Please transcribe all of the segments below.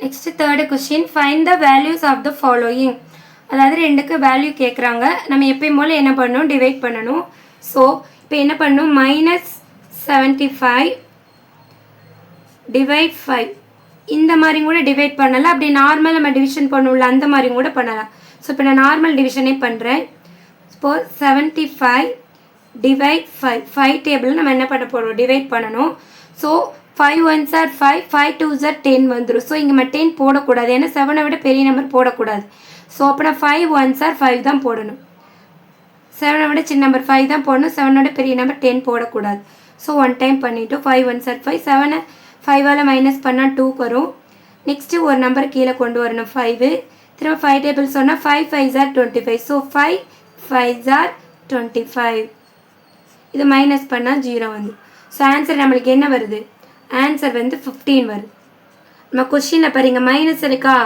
Next third question find the values of the following. அதாவது ரெண்டுக்கு value கேட்குறாங்க. நம்ம எப்பயும் போல் என்ன பண்ணணும், டிவைட் பண்ணணும். ஸோ இப்போ என்ன பண்ணணும், -75 டிவைட் 5 இந்த மாதிரி கூட டிவைட் பண்ணலாம். அப்படி நார்மல் நம்ம டிவிஷன் பண்ணுவோம்ல அந்த மாதிரி கூட பண்ணலாம். ஸோ இப்போ நான் நார்மல் டிவிஷனே பண்ணுறேன். இப்போ 75 டிவைட் 5 டேபிள் நம்ம என்ன பண்ண போகிறோம், டிவைட் பண்ணணும். So 5 1s are 5, 5 2s are 10 வந்துடும். ஸோ இங்கே நம்ம 10 போடக்கூடாது, ஏன்னா 7 விட பெரிய நம்பர் போடக்கூடாது. ஸோ அப்போ நான் 5 1s are 5 தான் போடணும். 7 விட சின்ன நம்பர் 5 தான் போடணும். 7 விட பெரிய நம்பர் 10 போடக்கூடாது. ஸோ 1 டைம் பண்ணிவிட்டு 5 1s are 5, 7 5ஆல் மைனஸ் பண்ணால் 2 வரும். நெக்ஸ்ட்டு ஒரு நம்பர் கீழே கொண்டு வரணும் 5. திரும்ப 5 டேபிள் சொன்னால் 5 5s are 25. So 5 5s are 25. இது மைனஸ் பண்ணால் 0 வந்து. ஸோ ஆன்சர் நம்மளுக்கு என்ன வருது, ஆன்சர் வந்து 15 வருது. நம்ம கொஸ்டினில் பாருங்க மைனஸ் இருக்கா,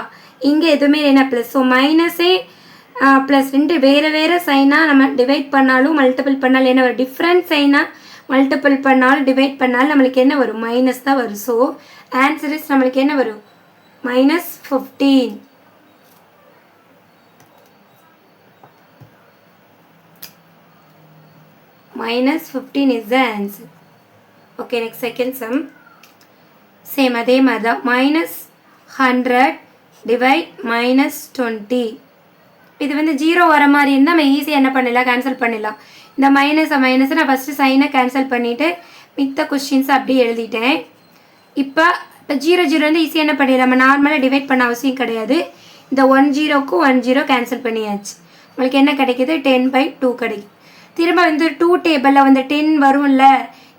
இங்கே எதுவுமே என்ன ப்ளஸ். ஸோ மைனஸே ப்ளஸ் ரெண்டு வேறு வேறு சைனாக நம்ம டிவைட் பண்ணாலும் மல்டிபிள் பண்ணாலும் என்ன வரும், டிஃப்ரெண்ட் சைனாக மல்டிபிள் பண்ணாலும் டிவைட் பண்ணாலும் நம்மளுக்கு என்ன வரும், மைனஸ் தான் வரும். ஸோ ஆன்சர் இஸ் நம்மளுக்கு என்ன வரும், -15. -15 is the answer. Okay, next second sum. Same அதே மாதிரி தான். -100 டிவைட் -20. இது வந்து 0 வர மாதிரி இருந்தால் நம்ம ஈஸியாக என்ன பண்ணலாம், கேன்சல் பண்ணிடலாம். இந்த மைனஸை நான் ஃபஸ்ட்டு சைனை கேன்சல் பண்ணிவிட்டு மித்த கொஸ்டின்ஸ் அப்படியே எழுதிட்டேன். இப்போ 0 வந்து ஈஸியாக என்ன பண்ணிடலாம், நம்ம நார்மலாக டிவைட் பண்ண அவசியம் கிடையாது. இந்த 1 0க்கும் 1 0 கேன்சல் பண்ணியாச்சு. நம்மளுக்கு என்ன கிடைக்கிது, 10/2 கிடைக்குது. திரும்ப வந்து 2 டேபிளில் வந்து 10 வரும்ல,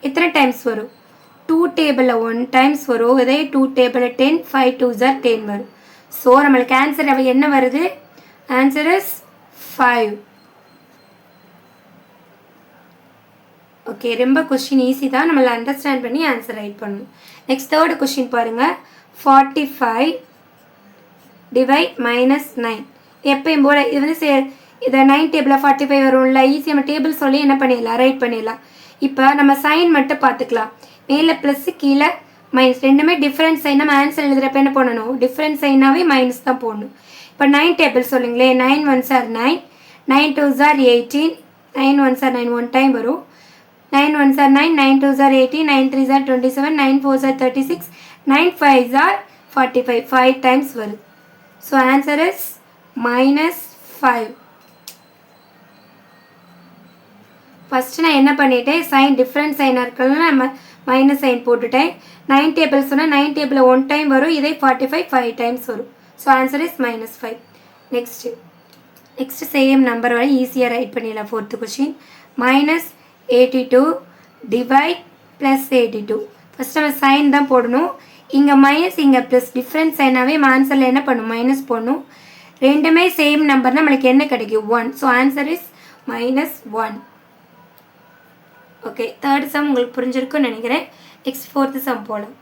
எத்தனை டைம்ஸ் வரும், 2 டேபிளில் 1 டைம்ஸ் வரும். இதே 2 டேபிளில் 10, 5 2s are 10 வரும். ஸோ நம்மளுக்கு ஆன்சர் என்ன வருது, ஆன்சர் இஸ் 5. ஓகே, ரொம்ப கொஸ்டின் ஈஸி தான், நம்மளை அண்டர்ஸ்டாண்ட் பண்ணி ஆன்சர் ரைட் பண்ணணும். நெக்ஸ்ட் தேர்டு கொஸ்டின் பாருங்கள். 45 டிவைட் -9. எப்பயும் போல் இது வந்து இதை 9 டேபிளில் 45 வரும்ல, ஈஸி நம்ம டேபிள் சொல்லி என்ன பண்ணிடலாம், ரைட் பண்ணிடலாம். இப்போ நம்ம சைன் மட்டும் பார்த்துக்கலாம். மேலே ப்ளஸ்ஸு கீழே மைனஸ், ரெண்டுமே டிஃப்ரெண்ட் சைன். நம்ம ஆன்சர் எழுதுகிறப்ப என்ன பண்ணணும், டிஃப்ரெண்ட் சைனாகவே மைனஸ் தான் போடணும். இப்போ 9 டேபிள் சொல்லுங்களே, 9 1s are 9, 9 2s are 18, 9 1s are 9 1 time வரும். 9 1s are 9, 9 2s are 18, 9 3s are 27, 9 4s are 36, 9 5s are 45. 5 times வருது. So answer is -5. ஃபஸ்ட்டு நான் என்ன பண்ணிட்டேன், சைன் டிஃப்ரெண்ட் சைனாக இருக்கிறதுனால நம்ம மைனஸ் சைன் போட்டுட்டேன். 9 டேபிள் சொன்னால் 9 டேபிளில் 1 டைம் வரும். இதே 45 5 டைம்ஸ் வரும். So answer is -5. Next same number வரை ஈஸியாக ரைட் பண்ணிடலாம். Fourth question. -82 டிவைட் +82. ஃபஸ்ட் நம்ம சைன் தான் போடணும். இங்கே மைனஸ் இங்கே ப்ளஸ், டிஃப்ரெண்ட் சைனாகவே ஆன்சரில் என்ன பண்ணும், மைனஸ் போடணும். ரெண்டுமே சேம் நம்பர் நம்மளுக்கு என்ன கிடைக்கும், 1. So answer is -1. Okay, third sum உங்களுக்கு புரிஞ்சிருக்குன்னு நினைக்கிறேன். நெக்ஸ்ட் ஃபோர்த்து சம் போகலாம்.